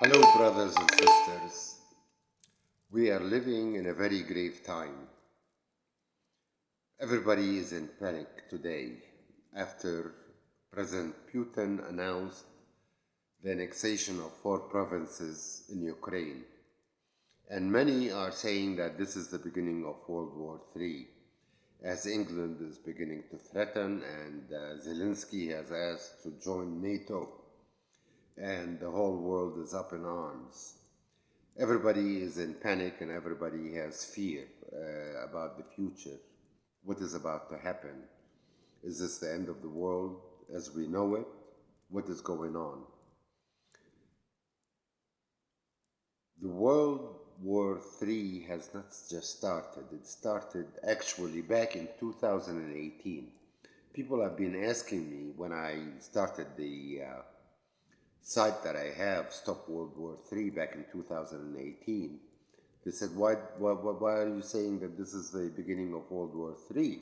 Hello, brothers and sisters. We are living in a very grave time. Everybody is in panic today after President Putin announced the annexation of 4 provinces in Ukraine. And many are saying that this is the beginning of World War III, as England is beginning to threaten and Zelensky has asked to join NATO, and the whole world is up in arms. Everybody is in panic and everybody has fear about the future. What is about to happen? Is this the end of the world as we know it? What is going on? The World War III has not just started, it started actually back in 2018. People have been asking me when I started the site that I have, Stop World War III, back in 2018. They said, why are you saying that this is the beginning of World War III?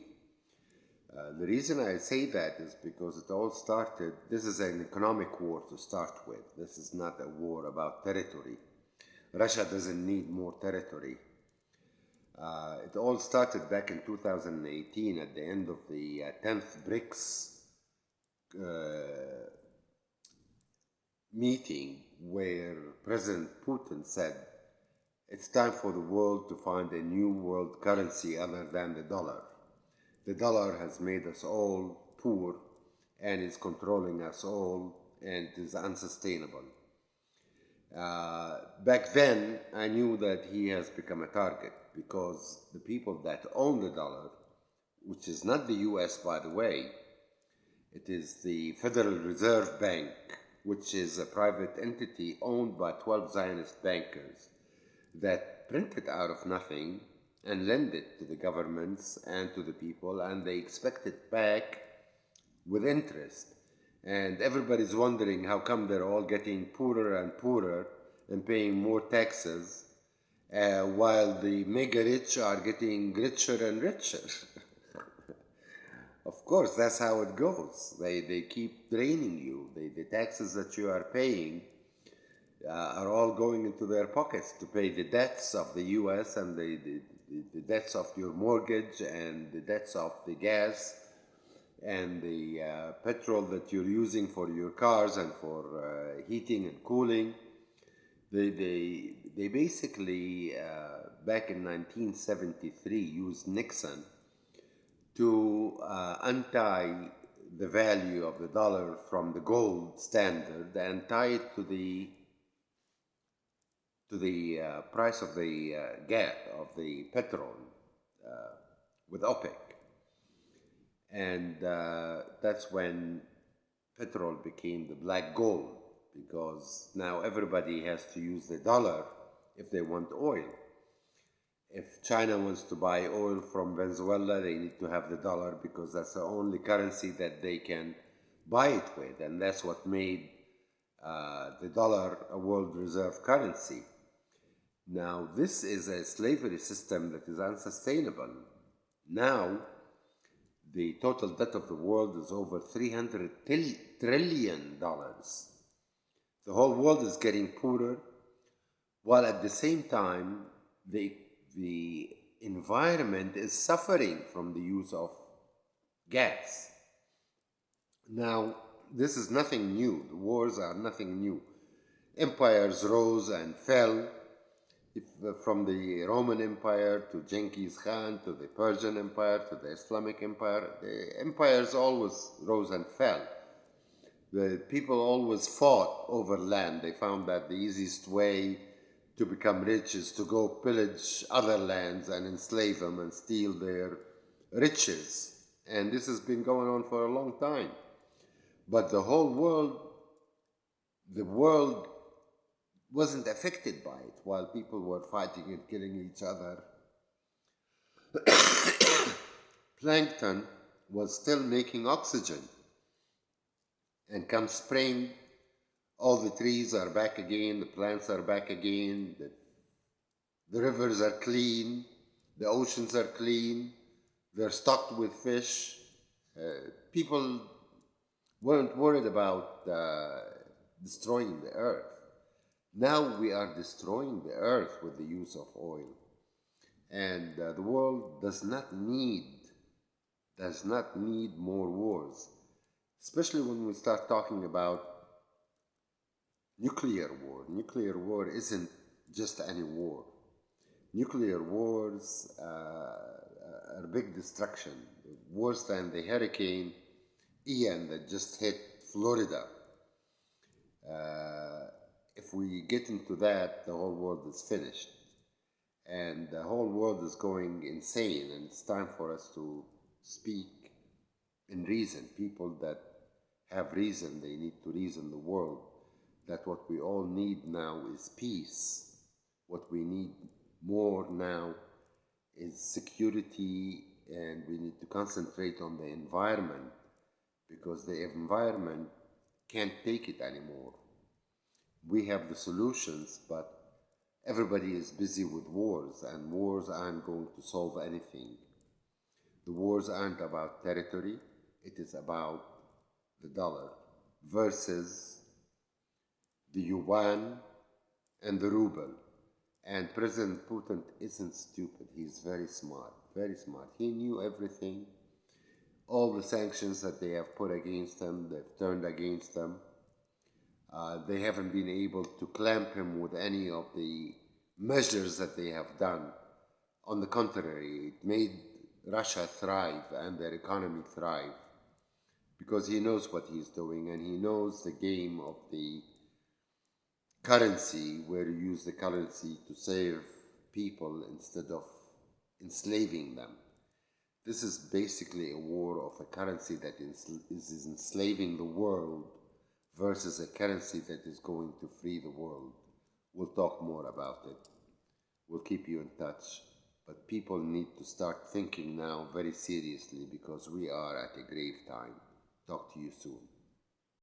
The reason I say that is because it all started, this is an economic war to start with. This is not a war about territory. Russia doesn't need more territory. It all started back in 2018 at the end of the 10th BRICS meeting, where President Putin said it's time for the world to find a new world currency other than the dollar. The dollar has made us all poor and is controlling us all and is unsustainable. Back then, I knew that he has become a target because the people that own the dollar, which is not the US, by the way, it is the Federal Reserve Bank, which is a private entity owned by 12 Zionist bankers that print it out of nothing and lend it to the governments and to the people, and they expect it back with interest. And everybody's wondering how come they're all getting poorer and poorer and paying more taxes, while the mega rich are getting richer and richer. Of course, that's how it goes. They keep draining you. The taxes that you are paying are all going into their pockets to pay the debts of the US and the debts of your mortgage and the debts of the gas and the petrol that you're using for your cars and for heating and cooling. They basically, back in 1973, used Nixon to untie the value of the dollar from the gold standard and tie it to the price of the gas, of the petrol, with OPEC. And that's when petrol became the black gold, because now everybody has to use the dollar if they want oil. If China wants to buy oil from Venezuela, they need to have the dollar because that's the only currency that they can buy it with. And that's what made the dollar a world reserve currency. Now, this is a slavery system that is unsustainable. Now, the total debt of the world is over $300 trillion. The whole world is getting poorer, while at the same time, the environment is suffering from the use of gas. Now, this is nothing new. The wars are nothing new. Empires rose and fell, from the Roman Empire to Genghis Khan to the Persian Empire to the Islamic Empire. The empires always rose and fell. The people always fought over land. They found that the easiest way to become rich is to go pillage other lands and enslave them and steal their riches. And this has been going on for a long time. But the world wasn't affected by it while people were fighting and killing each other. Plankton was still making oxygen. And come spring, all the trees are back again, the plants are back again, the rivers are clean, the oceans are clean, they're stocked with fish. People weren't worried about destroying the earth. Now we are destroying the earth with the use of oil, and the world does not need more wars, especially when we start talking about nuclear war. Nuclear war isn't just any war. Nuclear wars are big destruction, worse than the Hurricane Ian that just hit Florida. Uh, if we get into that, the whole world is finished. And the whole world is going insane, and it's time for us to speak in reason. People that have reason, they need to reason the world that what we all need now is peace. What we need more now is security, and we need to concentrate on the environment because the environment can't take it anymore. We have the solutions, but everybody is busy with wars, and wars aren't going to solve anything. The wars aren't about territory, it is about the dollar versus the yuan and the ruble. And President Putin isn't stupid, he's very smart, very smart. He knew everything. All the sanctions that they have put against him, they've turned against him. They haven't been able to clamp him with any of the measures that they have done. On the contrary, it made Russia thrive and their economy thrive because he knows what he's doing, and he knows the game of the currency, where you use the currency to save people instead of enslaving them. This is basically a war of a currency that is enslaving the world versus a currency that is going to free the world. We'll talk more about it. We'll keep you in touch. But people need to start thinking now very seriously because we are at a grave time. Talk to you soon.